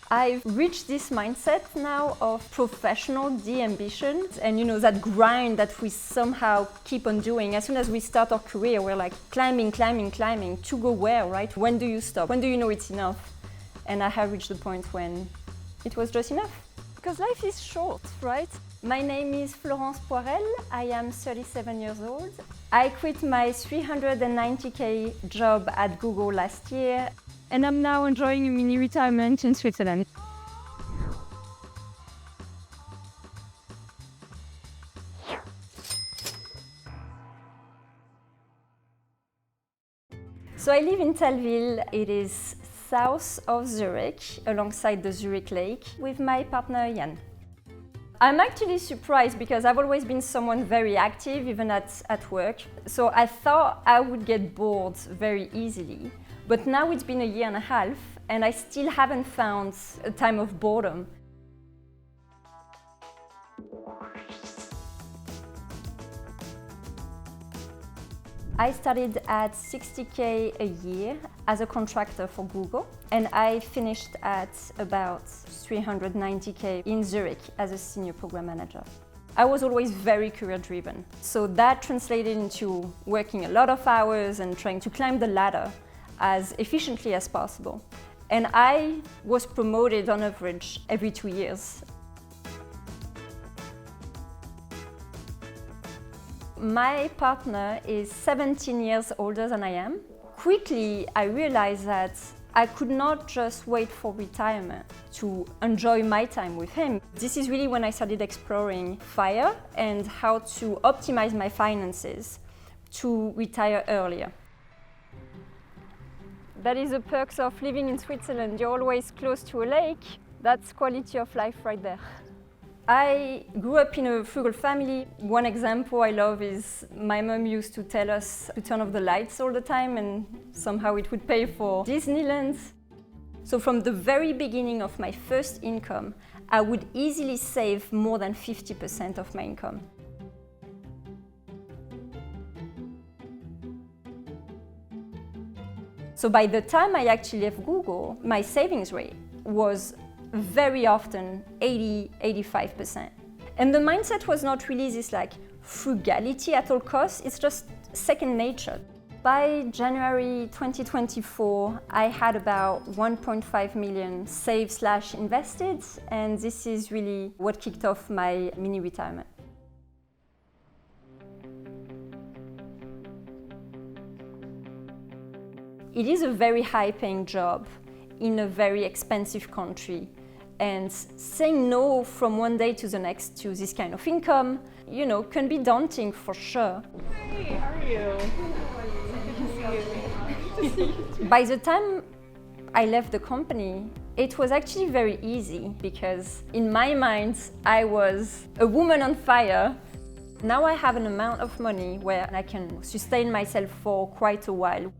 I've reached this mindset now of professional de-ambition and that grind that we somehow keep on doing. As soon as we start our career, we're like climbing to go where, right? When do you stop? When do you know it's enough? And I have reached the point when it was just enough. Because life is short, right? My name is Florence Poirel. I am 37 years old. I quit my 390K job at Google last year. And I'm now enjoying a mini retirement in Switzerland. So I live in Tellville. It is south of Zurich, alongside the Zurich Lake, with my partner Jan. I'm actually surprised because I've always been someone very active, even at work. So I thought I would get bored very easily. But now it's been a year and a half, and I still haven't found a time of boredom. I started at 60K a year as a contractor for Google, and I finished at about 390K in Zurich as a senior program manager. I was always very career-driven, so that translated into working a lot of hours and trying to climb the ladder as efficiently as possible. And I was promoted on average every 2 years. My partner is 17 years older than I am. Quickly, I realized that I could not just wait for retirement to enjoy my time with him. This is really when I started exploring FIRE and how to optimize my finances to retire earlier. That is the perks of living in Switzerland. You're always close to a lake. That's quality of life right there. I grew up in a frugal family. One example I love is my mom used to tell us to turn off the lights all the time and somehow it would pay for Disneyland. So from the very beginning of my first income, I would easily save more than 50% of my income. So by the time I actually left Google, my savings rate was very often 80–85%. And the mindset was not really this like frugality at all costs, it's just second nature. By January 2024, I had about 1.5 million saved/invested, and this is really what kicked off my mini retirement. It is a very high-paying job in a very expensive country, and saying no from one day to the next to this kind of income, can be daunting for sure. Hey, how are you? Good to see you. By the time I left the company, it was actually very easy because in my mind, I was a woman on fire. Now I have an amount of money where I can sustain myself for quite a while.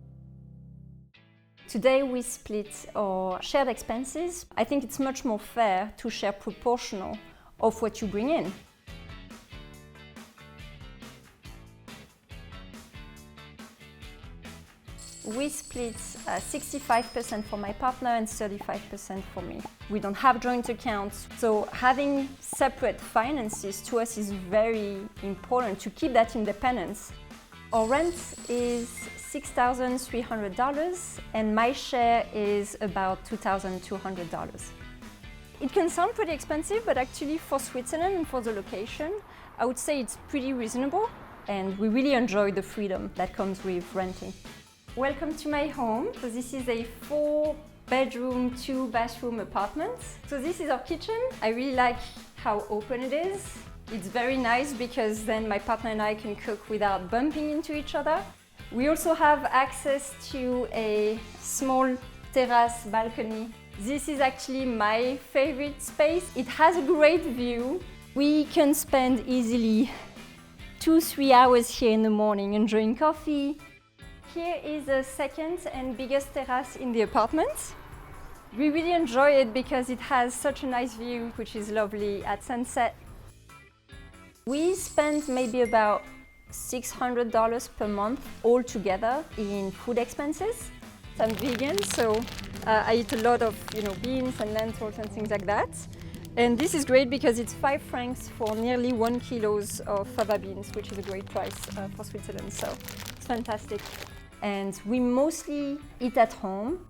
Today we split our shared expenses. I think it's much more fair to share proportional of what you bring in. We split 65% for my partner and 35% for me. We don't have joint accounts, so having separate finances to us is very important to keep that independence. Our rent is $6,300 and my share is about $2,200. It can sound pretty expensive, but actually for Switzerland and for the location, I would say it's pretty reasonable, and we really enjoy the freedom that comes with renting. Welcome to my home. So this is a 4-bedroom, 2-bathroom apartment. So this is our kitchen. I really like how open it is. It's very nice because then my partner and I can cook without bumping into each other. We also have access to a small terrace balcony. This is actually my favorite space. It has a great view. We can spend easily 2–3 hours here in the morning enjoying coffee. Here is the second and biggest terrace in the apartment. We really enjoy it because it has such a nice view, which is lovely at sunset. We spend maybe about $600 per month altogether in food expenses. I'm vegan, so I eat a lot of beans and lentils and things like that. And this is great because it's 5 francs for nearly 1 kilo of fava beans, which is a great price for Switzerland. So it's fantastic. And we mostly eat at home.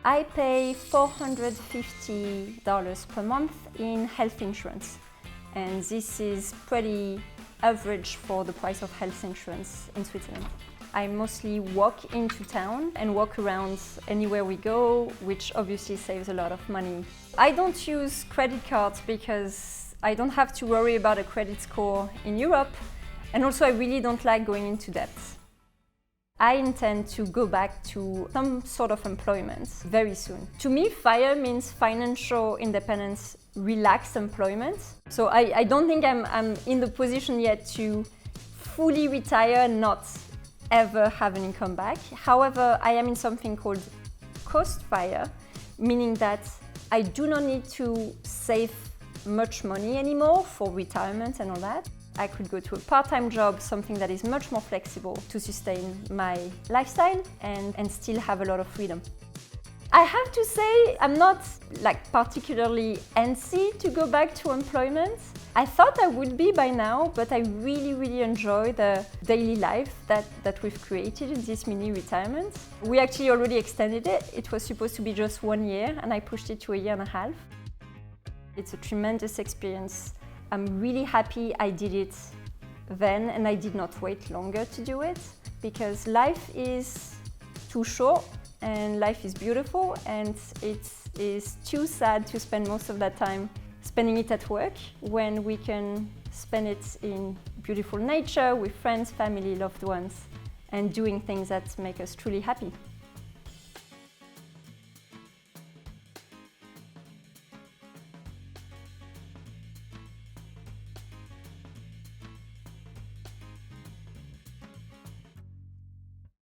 I pay $450 per month in health insurance. And this is pretty average for the price of health insurance in Switzerland. I mostly walk into town and walk around anywhere we go, which obviously saves a lot of money. I don't use credit cards because I don't have to worry about a credit score in Europe, and also I really don't like going into debt. I intend to go back to some sort of employment very soon. To me, FIRE means financial independence, relaxed employment. So I don't think I'm in the position yet to fully retire and not ever have an income back. However, I am in something called cost FIRE, meaning that I do not need to save much money anymore for retirement and all that. I could go to a part-time job, something that is much more flexible to sustain my lifestyle and still have a lot of freedom. I have to say, I'm not particularly antsy to go back to employment. I thought I would be by now, but I really enjoy the daily life that we've created in this mini retirement. We actually already extended it. It was supposed to be just 1 year, and I pushed it to 1.5 years. It's a tremendous experience. I'm really happy I did it then, and I did not wait longer to do it, because life is too short and life is beautiful, and it is too sad to spend most of that time spending it at work when we can spend it in beautiful nature with friends, family, loved ones, and doing things that make us truly happy.